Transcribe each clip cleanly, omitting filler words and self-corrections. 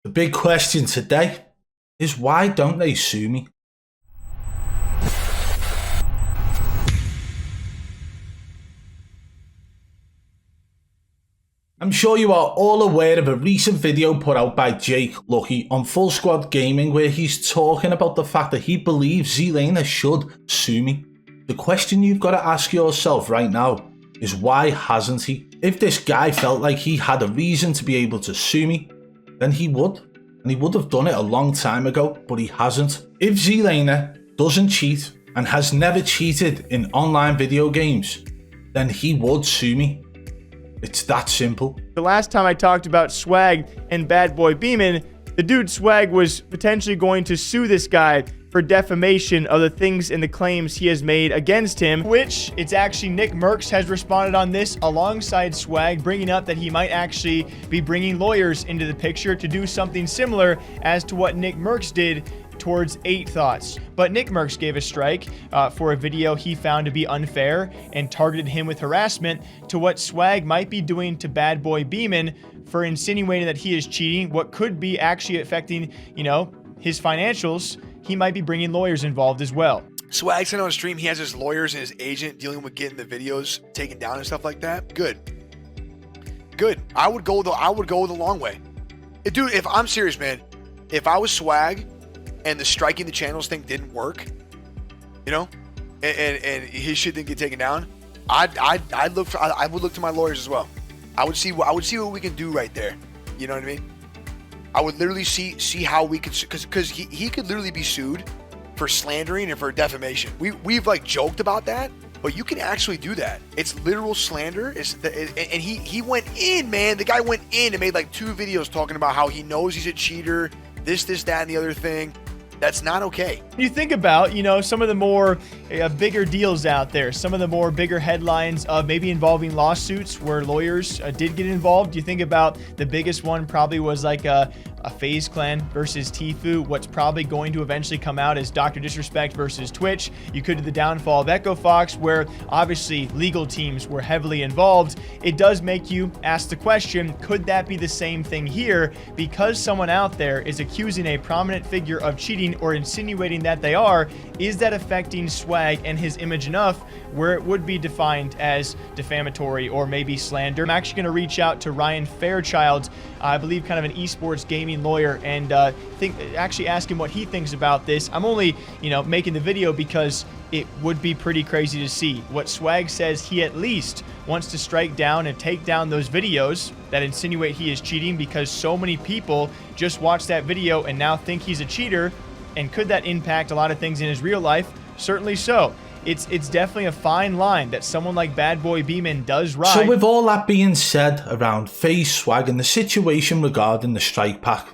The big question today is, why don't they sue me? I'm sure you are all aware of a recent video put out by Jake Lucky on Full Squad Gaming where he's talking about the fact that he believes Zlaner should sue me. The question you've got to ask yourself right now is, why hasn't he? If this guy felt like he had a reason to be able to sue me, then he would. And he would have done it a long time ago, but he hasn't. If Zlaner doesn't cheat and has never cheated in online video games, then he would sue me. It's that simple. The last time I talked about Swag and badboybeaman, the dude Swag was potentially going to sue this guy for defamation of the things and the claims he has made against him, which it's actually Nick Merckx has responded on this alongside Swag, bringing up that he might actually be bringing lawyers into the picture to do something similar as to what Nick Merckx did towards 8 Thoughts. But Nick Merckx gave a strike for a video he found to be unfair and targeted him with harassment to what Swag might be doing to badboybeaman for insinuating that he is cheating, what could be actually affecting, his financials. He might be bringing lawyers involved as well. Swag said on stream he has his lawyers and his agent dealing with getting the videos taken down and stuff like that. Good. I would go the long way. Dude, if I'm serious, man, if I was Swag and the striking the channels thing didn't work, and his shit didn't get taken down, I would look to my lawyers as well. I would see what we can do right there. You know what I mean? I would literally see how we could, because he could literally be sued for slandering and for defamation. We've like joked about that, but you can actually do that. It's literal slander. And he went in, man. The guy went in and made like 2 videos talking about how he knows he's a cheater, this, that, and the other thing. That's not okay. You think about, some of the more bigger deals out there, some of the more bigger headlines of maybe involving lawsuits where lawyers did get involved. You think about the biggest one probably was like a FaZe Clan versus Tfue. What's probably going to eventually come out is Dr. Disrespect versus Twitch. You could do the downfall of Echo Fox, where obviously legal teams were heavily involved. It does make you ask the question, could that be the same thing here? Because someone out there is accusing a prominent figure of cheating or insinuating that they are, is that affecting Swag and his image enough where it would be defined as defamatory or maybe slander? I'm actually going to reach out to Ryan Fairchild, I believe kind of an esports gaming lawyer, and actually ask him what he thinks about this. I'm only, making the video because it would be pretty crazy to see. What Swag says, he at least wants to strike down and take down those videos that insinuate he is cheating, because so many people just watch that video and now think he's a cheater. And could that impact a lot of things in his real life? Certainly so. It's definitely a fine line that someone like badboybeaman does ride. So with all that being said around FaZe, Swag and the situation regarding the strike pack,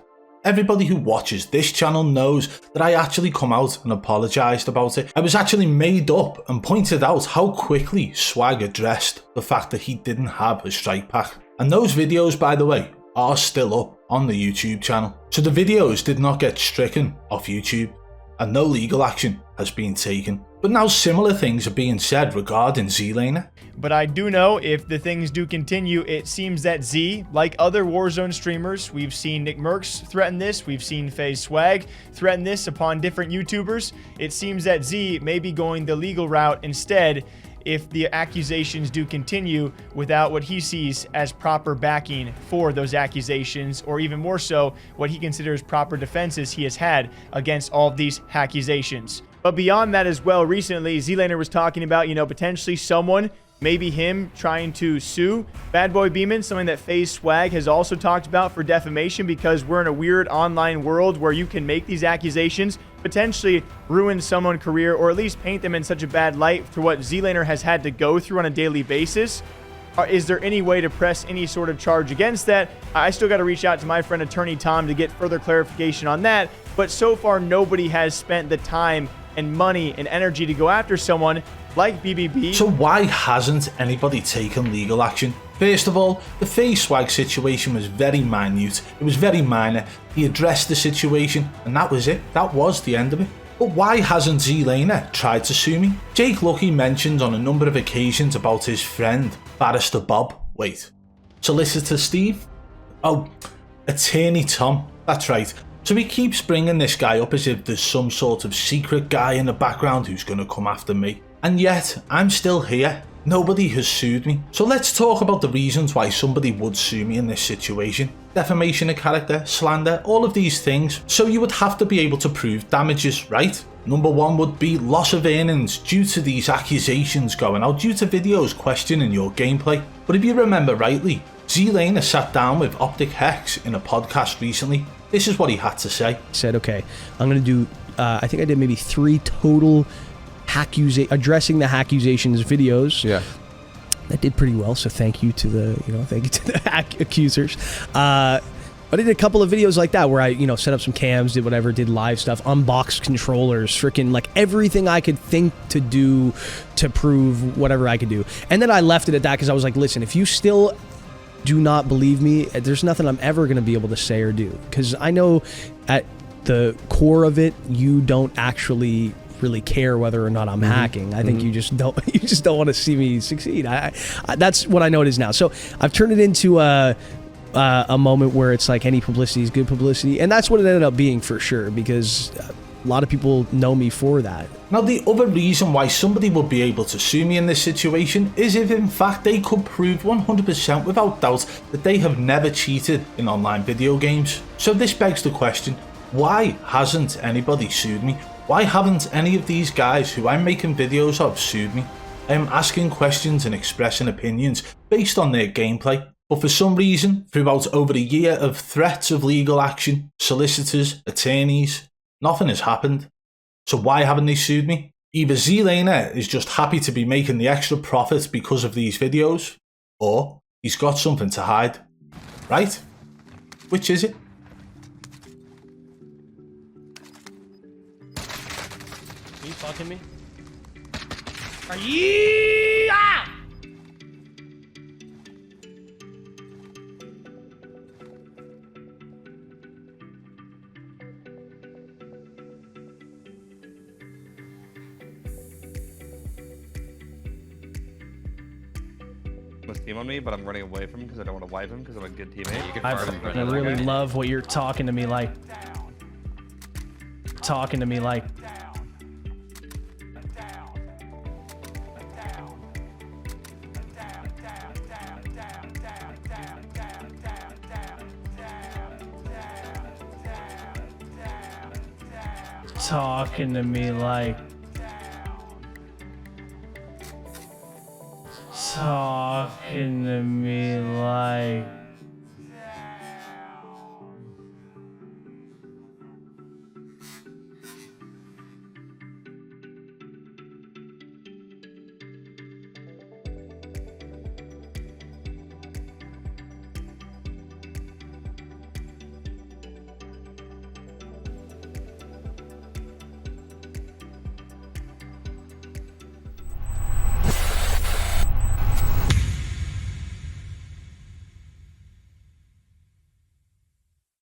everybody who watches this channel knows that I actually come out and apologised about it. I was actually made up and pointed out how quickly Swag addressed the fact that he didn't have a strike pack. And those videos, by the way, are still up on the YouTube channel. So the videos did not get stricken off YouTube and no legal action has been taken. But now similar things are being said regarding Zlaner. But I do know if the things do continue, it seems that Z, like other Warzone streamers, we've seen Nick Merckx threaten this, we've seen FaZe Swag threaten this upon different YouTubers. It seems that Z may be going the legal route instead if the accusations do continue without what he sees as proper backing for those accusations, or even more so, what he considers proper defenses he has had against all of these accusations. But beyond that as well, recently, Zlaner was talking about, potentially someone, maybe him, trying to sue badboybeaman, something that FaZe Swag has also talked about for defamation, because we're in a weird online world where you can make these accusations, potentially ruin someone's career, or at least paint them in such a bad light for what Zlaner has had to go through on a daily basis. Is there any way to press any sort of charge against that? I still got to reach out to my friend attorney Tom to get further clarification on that, but so far nobody has spent the time and money and energy to go after someone like BBB. So why hasn't anybody taken legal action? First of all, the FaZe Swag situation was very minute. It was very minor. He addressed the situation and that was it. That was the end of it. But why hasn't Zlaner tried to sue me? Jake Lucky mentioned on a number of occasions about his friend, Barrister Bob. Wait, Solicitor Steve? Oh, Attorney Tom. That's right. So he keeps bringing this guy up as if there's some sort of secret guy in the background who's going to come after me. And yet, I'm still here. Nobody has sued me. So let's talk about the reasons why somebody would sue me in this situation. Defamation of character, slander, all of these things. So you would have to be able to prove damages, right? Number one would be loss of earnings due to these accusations going out due to videos questioning your gameplay. But if you remember rightly, Zlaner sat down with Optic Hex in a podcast recently. This is what he had to say. He said, okay, I'm going to do, I think I did maybe 3 total addressing the accusations videos. Yeah. That did pretty well, so thank you to the accusers. But I did a couple of videos like that where I, set up some cams, did whatever, did live stuff, unboxed controllers, freaking like everything I could think to do to prove whatever I could do. And then I left it at that because I was like, listen, if you still do not believe me, there's nothing I'm ever going to be able to say or do. Because I know at the core of it, you don't actually really care whether or not I'm hacking. I think you just don't want to see me succeed. I that's what I know it is now. So I've turned it into a moment where it's like any publicity is good publicity, and that's what it ended up being for sure, because a lot of people know me for that. Now, the other reason why somebody would be able to sue me in this situation is if in fact they could prove 100% without doubt that they have never cheated in online video games. So this begs the question, why hasn't anybody sued me? Why haven't any of these guys who I'm making videos of sued me? I am asking questions and expressing opinions based on their gameplay. But for some reason, throughout over a year of threats of legal action, solicitors, attorneys, nothing has happened. So why haven't they sued me? Either Zlaner is just happy to be making the extra profit because of these videos, or he's got something to hide. Right? Which is it? Are you fucking me? Are you? Ah! Team on me, but I'm running away from him because I don't want to wipe him because I'm a good teammate. You can I really love what you're talking to me like. Talking to me like. Talking to me like. Talking to me like.